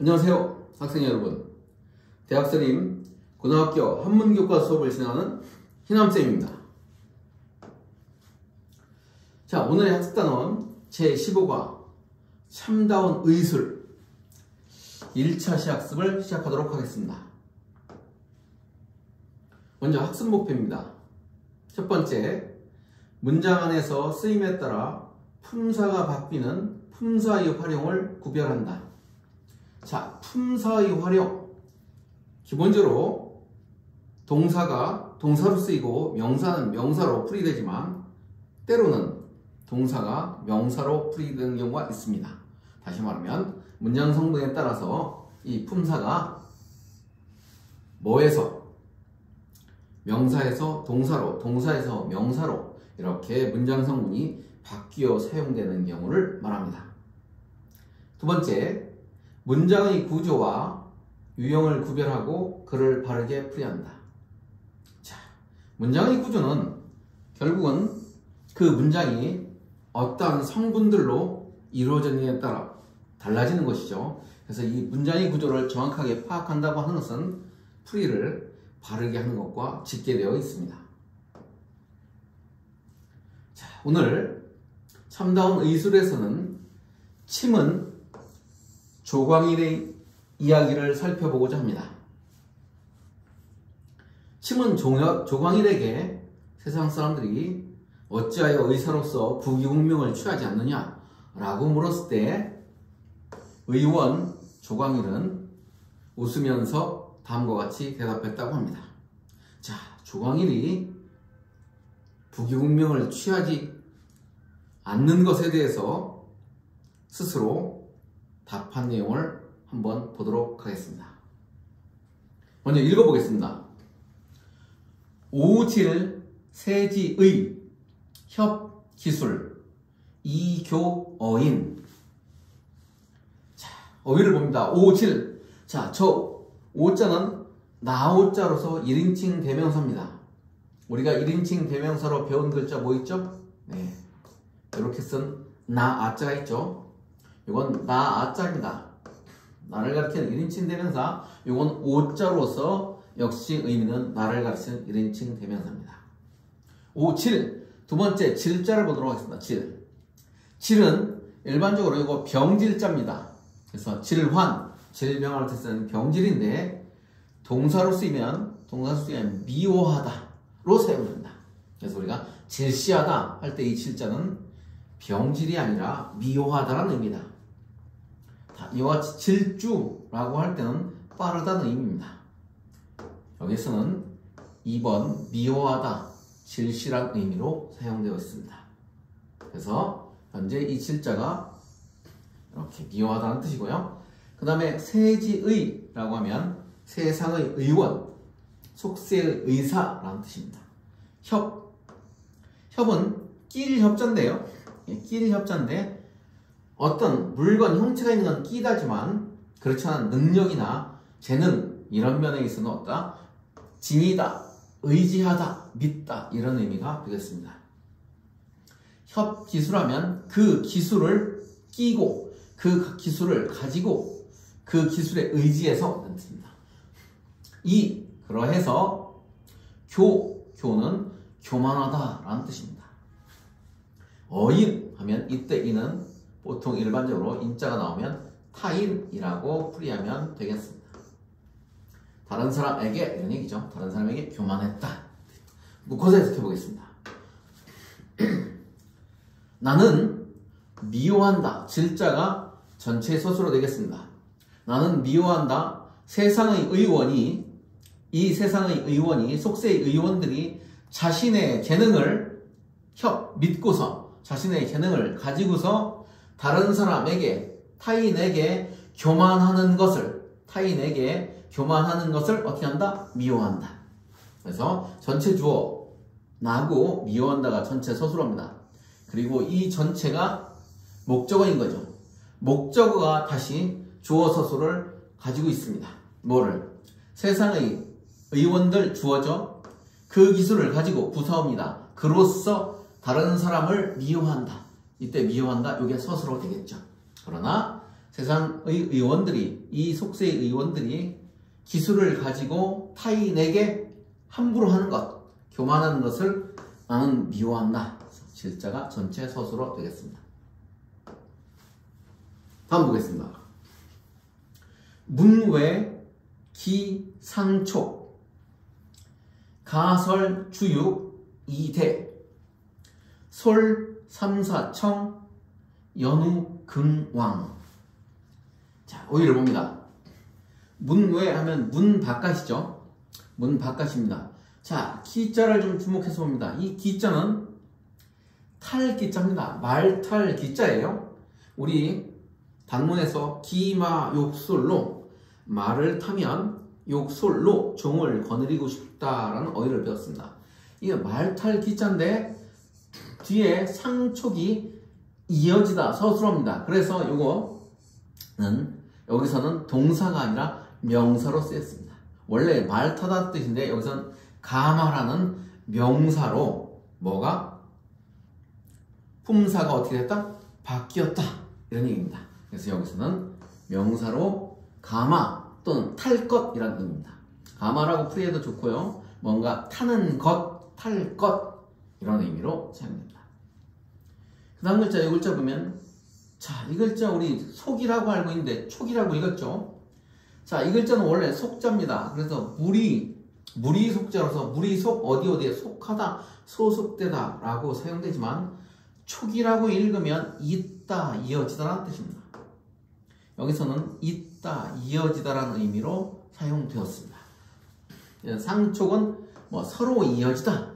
안녕하세요 학생 여러분, 대학선임 고등학교 한문교과 수업을 진행하는 희남쌤입니다. 자, 오늘의 학습단원 제15과 참다운 의술 1차 시학습을 시작하도록 하겠습니다. 먼저 학습 목표입니다. 첫 번째, 문장 안에서 쓰임에 따라 품사가 바뀌는 품사의 활용을 구별한다. 자, 품사의 활용. 기본적으로 동사가 동사로 쓰이고 명사는 명사로 풀이되지만 때로는 동사가 명사로 풀이되는 경우가 있습니다. 다시 말하면 문장 성분에 따라서 이 품사가 뭐에서 명사에서 동사로, 동사에서 명사로 이렇게 문장 성분이 바뀌어 사용되는 경우를 말합니다. 두 번째, 문장의 구조와 유형을 구별하고 글을 바르게 풀이한다. 자, 문장의 구조는 결국은 그 문장이 어떠한 성분들로 이루어졌느냐에 따라 달라지는 것이죠. 그래서 이 문장의 구조를 정확하게 파악한다고 하는 것은 풀이를 바르게 하는 것과 직계되어 있습니다. 자, 오늘 참다운 의술에서는 침은 조광일의 이야기를 살펴보고자 합니다. 침은 조광일에게 세상 사람들이 어찌하여 의사로서 부귀공명을 취하지 않느냐 라고 물었을 때 의원 조광일은 웃으면서 다음과 같이 대답했다고 합니다. 자, 조광일이 부귀공명을 취하지 않는 것에 대해서 스스로 답한 내용을 한번 보도록 하겠습니다. 먼저 읽어보겠습니다. 오질 세지의 협기술 이교어인. 자, 어휘를 봅니다. 오질. 자, 저 오자는 나오자로서 1인칭 대명사입니다. 우리가 1인칭 대명사로 배운 글자 뭐 있죠? 네, 이렇게 쓴 나아자가 있죠. 이건 나아자입니다. 나를 가리키는 1인칭 대명사. 이건 오자로서 역시 의미는 나를 가리키는 1인칭 대명사입니다. 오질. 두 번째 질자를 보도록 하겠습니다. 질. 질은 일반적으로 이거 병질자입니다. 그래서 질환, 질병할 때 쓰는 병질인데 동사로 쓰이면 미워하다로 사용됩니다. 그래서 우리가 질시하다 할 때 이 질자는 병질이 아니라 미워하다라는 의미다. 이와 같이 질주라고 할 때는 빠르다는 의미입니다. 여기서는 2번 미워하다, 질시란 의미로 사용되어 있습니다. 그래서 현재 이 질자가 이렇게 미워하다는 뜻이고요. 그 다음에 세지의라고 하면 세상의 의원, 속세의 의사라는 뜻입니다. 협은 끼일 협자인데요. 끼일 협자인데 어떤 물건 형체가 있는 건 끼다지만 그렇지 않은 능력이나 재능 이런 면에 있어서는 어떠다? 진이다, 의지하다, 믿다 이런 의미가 되겠습니다. 협기술하면 그 기술을 끼고 그 기술을 가지고 그 기술에 의지해서 이런 뜻입니다. 그러해서 교는 교만하다라는 뜻입니다. 어인 하면 이때 이는 보통 일반적으로 인자가 나오면 타인이라고 풀이하면 되겠습니다. 다른 사람에게 이런 얘기죠. 다른 사람에게 교만했다. 묶어서 해석해 보겠습니다. 나는 미워한다. 질자가 전체 서술로 되겠습니다. 나는 미워한다. 이 세상의 의원이 속세의 의원들이 자신의 재능을 믿고서 자신의 재능을 가지고서 다른 사람에게 타인에게 교만하는 것을 어떻게 한다? 미워한다. 그래서 전체 주어 나고 미워한다가 전체 서술어입니다. 그리고 이 전체가 목적어인 거죠. 목적어가 다시 주어 서술을 가지고 있습니다. 뭐를? 세상의 의원들 주어죠. 그 기술을 가지고 부사어입니다. 그로써 다른 사람을 미워한다. 이때 미워한다. 이게 서술어 되겠죠. 그러나 세상의 의원들이, 이 속세의 의원들이 기술을 가지고 타인에게 함부로 하는 것, 교만하는 것을 나는 미워한다. 실자가 전체 서술어 되겠습니다. 다음 보겠습니다. 문외 기상촉 가설 주육 이대 솔 삼사청 연우 금왕. 자, 오히려 봅니다. 문외 하면 문 바깥이죠. 문 바깥입니다. 자, 기자를 좀 주목해서 봅니다. 이 기자는 탈기자입니다. 말탈 기자예요. 우리 단문에서 기마 욕설로 말을 타면 욕설로 종을 거느리고 싶다라는 어휘를 배웠습니다. 이게 말탈 기자인데 뒤에 상촉이 이어지다 서술어입니다. 그래서 요거는 여기서는 동사가 아니라 명사로 쓰였습니다. 원래 말타다 뜻인데 여기서는 가마라는 명사로 뭐가 품사가 어떻게 됐다? 바뀌었다. 이런 얘기입니다. 그래서 여기서는 명사로 가마 또는 탈 것이라는 의미입니다. 가마라고 풀이해도 좋고요. 뭔가 타는 것, 탈 것 이런 의미로 사용됩니다. 그 다음 글자, 이 글자 보면 자, 이 글자 우리 속이라고 알고 있는데 촉이라고 읽었죠? 자, 이 글자는 원래 속자입니다. 그래서 무리 속자로서 무리 속 어디에 속하다, 소속되다 라고 사용되지만 촉이라고 읽으면 있다, 이어지다라는 뜻입니다. 여기서는 있다, 이어지다라는 의미로 사용되었습니다. 상촉은 뭐 서로 이어지다.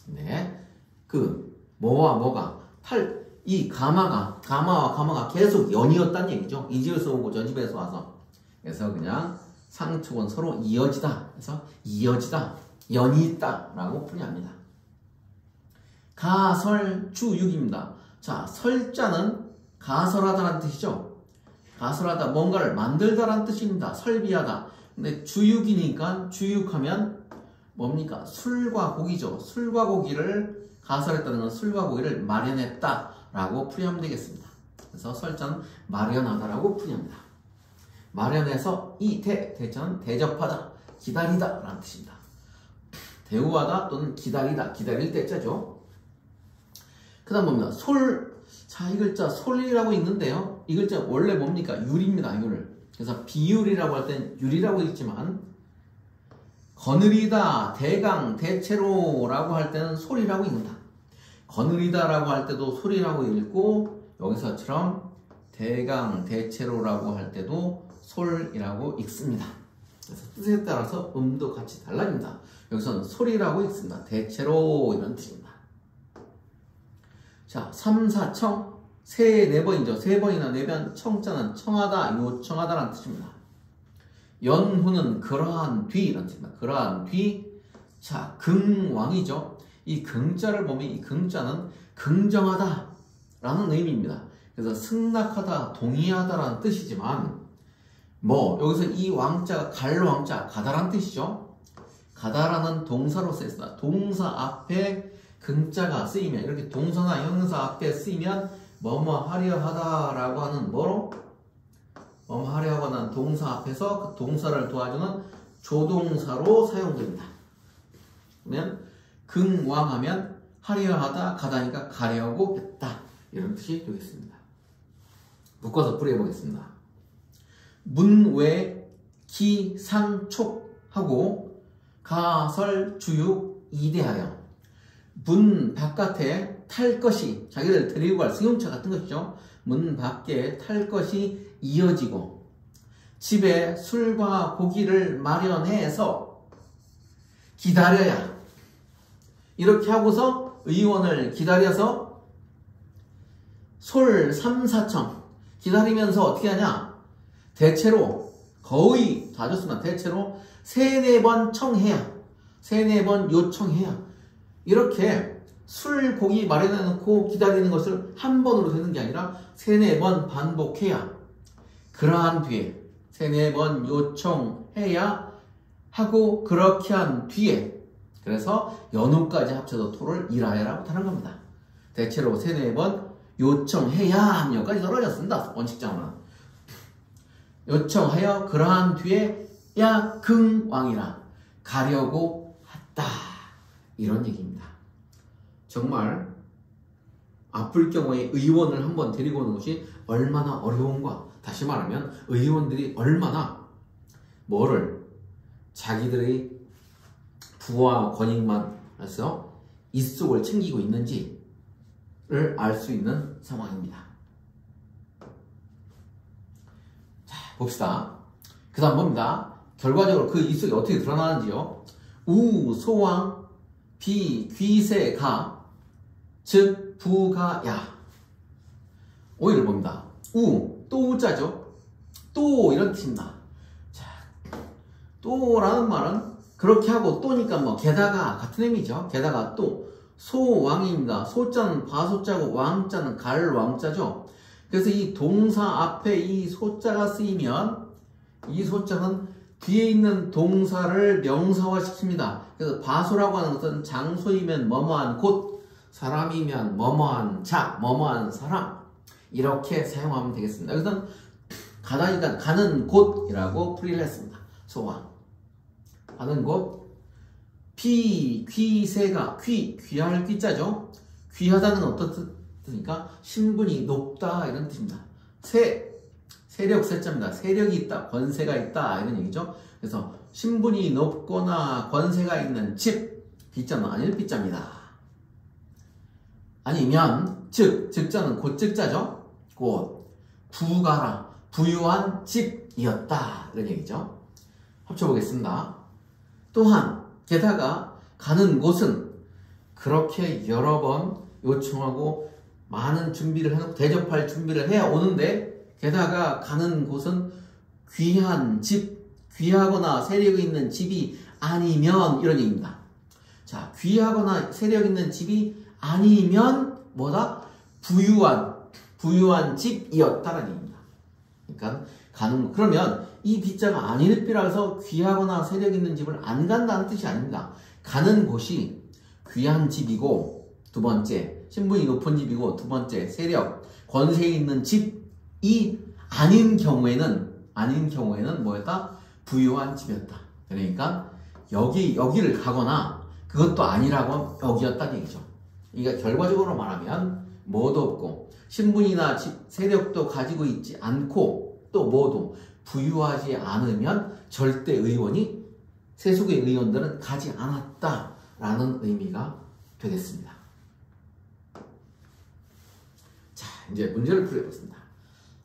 네, 그 뭐와 뭐가 이 가마와 가마가 계속 연이었다는 얘기죠. 이 집에서 오고 저 집에서 와서. 그래서 그냥 상촉은 서로 이어지다. 그래서 이어지다, 연이 있다 라고 풀이합니다. 가설주육입니다. 자, 설자는 가설하다라는 뜻이죠. 가설하다, 뭔가를 만들다라는 뜻입니다. 설비하다. 근데 주육이니까 주육하면 뭡니까? 술과 고기죠. 술과 고기를 가설했다는 건 술과 고기를 마련했다 라고 풀이하면 되겠습니다. 그래서 설자는 마련하다라고 풀이합니다. 마련해서 대자는 대접하다, 기다리다 라는 뜻입니다. 대우하다 또는 기다리다, 기다릴 때자죠. 그 다음 봅니다. 자, 이 글자 솔이라고 있는데요. 이 글자 원래 뭡니까? 율입니다. 율. 그래서 비율이라고 할 땐 율이라고 읽지만 거느리다, 대강, 대체로라고 할 때는 솔이라고 읽는다. 거느리다라고 할 때도 솔이라고 읽고 여기서처럼 대강, 대체로라고 할 때도 솔이라고 읽습니다. 그래서 뜻에 따라서 음도 같이 달라집니다. 여기서는 솔이라고 읽습니다. 대체로 이런 뜻입니다. 자, 삼사청 네 번이죠. 세 번이나 네번 청자는 청하다, 요청하다라는 뜻입니다. 연후는 그러한 뒤 이런 뜻입니다. 그러한 뒤. 자, 긍왕이죠. 이 긍자를 보면 이 긍자는 긍정하다 라는 의미입니다. 그래서 승낙하다, 동의하다라는 뜻이지만 여기서 이 왕자가 갈왕자, 가다라는 뜻이죠. 가다라는 동사로 쓰였습니다. 동사 앞에 긍자가 쓰이면, 이렇게 동사나 형용사 앞에 쓰이면 뭐뭐 하려 하다라고 하는 뭐로? 뭐뭐 하려 하는 동사 앞에서 그 동사를 도와주는 조동사로 사용됩니다. 그러면 긍왕하면 하려 하다, 가다니까 가려고 했다 이런 뜻이 되겠습니다. 묶어서 풀이해 보겠습니다. 문외 기상촉하고 가설주육 이대하여 문 바깥에 탈 것이, 자기를 데리고 갈 승용차 같은 것이죠. 문 밖에 탈 것이 이어지고 집에 술과 고기를 마련해서 기다려야, 이렇게 하고서 의원을 기다려서 솔 3, 4청 기다리면서 어떻게 하냐? 대체로 거의 다 줬습니다. 대체로 3, 4번 청해야, 3, 4번 요청해야, 이렇게 술, 고기 마련해 놓고 기다리는 것을 한 번으로 되는 게 아니라 3, 4번 반복해야, 그러한 뒤에 3, 4번 요청해야 하고, 그렇게 한 뒤에, 그래서 연후까지 합쳐서 토를 일하여라고 하는 겁니다. 대체로 3, 4번 요청해야 여기까지 떨어졌습니다. 원칙적으로는. 요청하여 그러한 뒤에 야 긍왕이라 가려고 했다. 이런 얘기입니다. 정말 아플 경우에 의원을 한번 데리고 오는 것이 얼마나 어려운가. 다시 말하면 의원들이 얼마나 뭐를 자기들의 부와 권익만 해서 입속을 챙기고 있는지를 알 수 있는 상황입니다. 자, 봅시다. 그 다음 봅니다. 결과적으로 그 입속이 어떻게 드러나는지요. 우, 소왕, 비, 귀세, 가, 즉, 부가, 야. 오이를 봅니다. 우, 또 우자죠. 또 이런 뜻입니다. 자, 또라는 말은 그렇게 하고 또니까 뭐 게다가 같은 의미죠. 게다가 또 소왕입니다. 소자는 바소자고 왕자는 갈왕자죠. 그래서 이 동사 앞에 이 소자가 쓰이면 이 소자는 뒤에 있는 동사를 명사화시킵니다. 그래서 바소라고 하는 것은 장소이면 뭐뭐한 곳, 사람이면 뭐뭐한 자, 뭐뭐한 사람 이렇게 사용하면 되겠습니다. 여기서는 가다니까 가는 곳이라고 풀이를 했습니다. 소왕 가는 곳. 비, 귀세가 귀할 귀자죠. 귀하다는 어떤 뜻입니까? 신분이 높다 이런 뜻입니다. 세력 세자입니다. 세력이 있다, 권세가 있다 이런 얘기죠. 그래서 신분이 높거나 권세가 있는 집, 비자는 아닐 비자입니다. 아니면 즉자는 곧즉자죠. 곧 부가라, 부유한 집이었다 이런 얘기죠. 합쳐보겠습니다. 또한 게다가 가는 곳은 그렇게 여러 번 요청하고 많은 준비를 해놓고 대접할 준비를 해야 오는데 게다가 가는 곳은 귀한 집, 귀하거나 세력이 있는 집이 아니면 이런 얘기입니다. 귀하거나 세력 있는 집이 아니면 뭐다? 부유한 집이었다라는 얘기입니다. 그러니까 그러면 이 빗자가 아닐 비라 해서 귀하거나 세력 있는 집을 안 간다는 뜻이 아닙니다. 가는 곳이 귀한 집이고, 두 번째 신분이 높은 집이고, 두 번째 세력, 권세 있는 집이 아닌 경우에는 뭐였다? 부유한 집이었다. 그러니까 여기를 가거나 그것도 아니라고 여기였다는 얘기죠. 그러니까 결과적으로 말하면 뭐도 없고 신분이나 세력도 가지고 있지 않고 또 뭐도 부유하지 않으면 절대 의원이 세속의 의원들은 가지 않았다라는 의미가 되겠습니다. 자, 이제 문제를 풀어보겠습니다.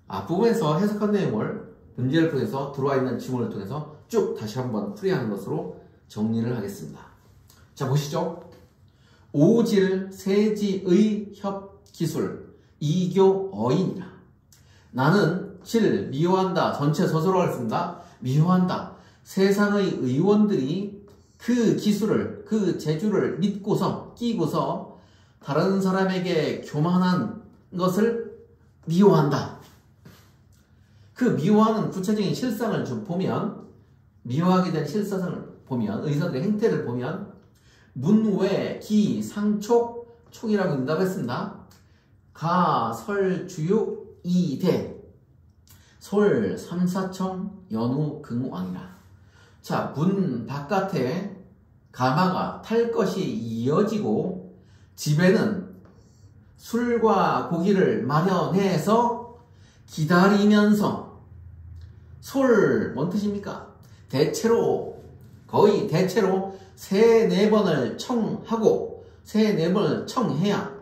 앞부분에서 해석한 내용을 문제를 통해서 들어와 있는 지문을 통해서 쭉 다시 한번 풀이하는 것으로 정리를 하겠습니다. 자, 보시죠. 오질 세지의 협기술 이교 어인이라. 나는 질 미워한다. 전체 서술로 하겠습니다. 미워한다. 세상의 의원들이 그 기술을, 그 재주를 믿고서 끼고서 다른 사람에게 교만한 것을 미워한다. 그 미워하는 구체적인 실상을 좀 보면, 미워하게 된 실상을 보면, 의사들의 행태를 보면 문외, 기, 상촉, 촉이라고 읽는다고 했습니다. 가, 설, 주육, 이대, 솔, 삼사청, 연우, 긍왕이라. 자, 문 바깥에 가마가 탈 것이 이어지고 집에는 술과 고기를 마련해서 기다리면서 솔, 뭔 뜻입니까? 거의 대체로 3-4번을 청하고 3-4번을 청해야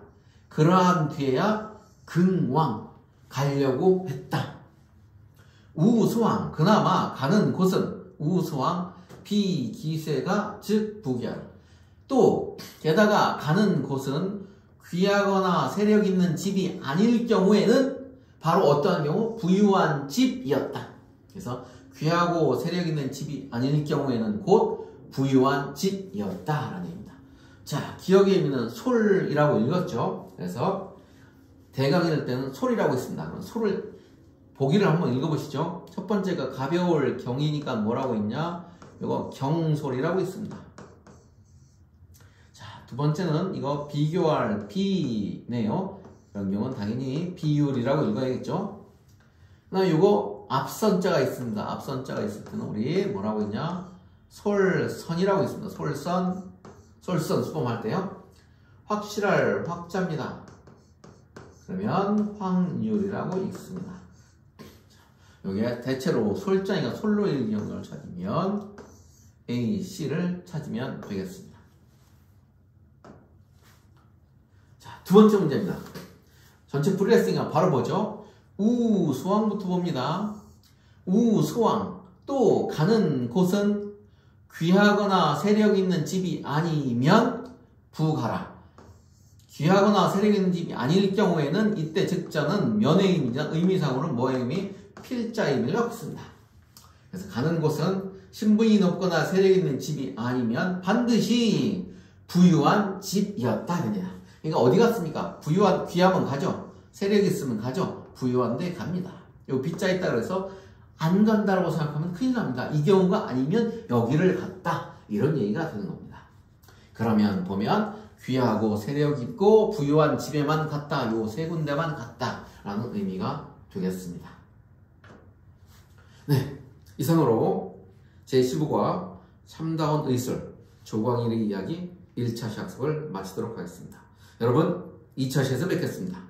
그러한 뒤에야 긍왕 가려고 했다. 우수왕, 그나마 가는 곳은 우수왕, 비기세가 즉 부귀하라. 또 게다가 가는 곳은 귀하거나 세력 있는 집이 아닐 경우에는 바로 어떠한 경우? 부유한 집이었다. 그래서 귀하고 세력 있는 집이 아닐 경우에는 곧 부유한 집이었다라는 얘기입니다. 자, 기억의 의미는 솔이라고 읽었죠. 그래서 대강이 될 때는 솔이라고 했습니다. 그럼 솔을 보기를 한번 읽어보시죠. 첫 번째가 가벼울 경이니까 뭐라고 있냐? 이거 경솔이라고 있습니다. 자, 두 번째는 이거 비교할 비네요. 이런 경우는 당연히 비율이라고 읽어야겠죠. 그다음에 이거 앞선자가 있습니다. 앞선자가 있을 때는 우리 뭐라고 했냐? 솔선이라고 있습니다. 솔선 수범할 때요. 확실할 확자입니다. 그러면 확률이라고 읽습니다. 여기에 대체로 솔자니까 솔로 일경을 찾으면 A, C를 찾으면 되겠습니다. 자, 두 번째 문제입니다. 전체 풀이 했으니까 바로 보죠. 우소왕부터 봅니다. 우소왕. 또 가는 곳은 귀하거나 세력 있는 집이 아니면 부가라. 귀하거나 세력 있는 집이 아닐 경우에는 이때 즉자는 면의 의미자 의미상으로는 뭐의 의미? 필자의 의미를 갖고 있습니다. 그래서 가는 곳은 신분이 높거나 세력 있는 집이 아니면 반드시 부유한 집이었다. 그러니까 어디 갔습니까? 부유한, 귀하면 가죠. 세력 있으면 가죠. 부유한 데 갑니다. 요 빚자 있다 그래서 안 간다고 생각하면 큰일 납니다. 이 경우가 아니면 여기를 갔다. 이런 얘기가 되는 겁니다. 그러면 보면 귀하고 세력 있고 부유한 집에만 갔다. 요 세 군데만 갔다. 라는 의미가 되겠습니다. 네. 이상으로 제15과 참다운 의술 조광일의 이야기 1차 시학습을 마치도록 하겠습니다. 여러분 2차 시에서 뵙겠습니다.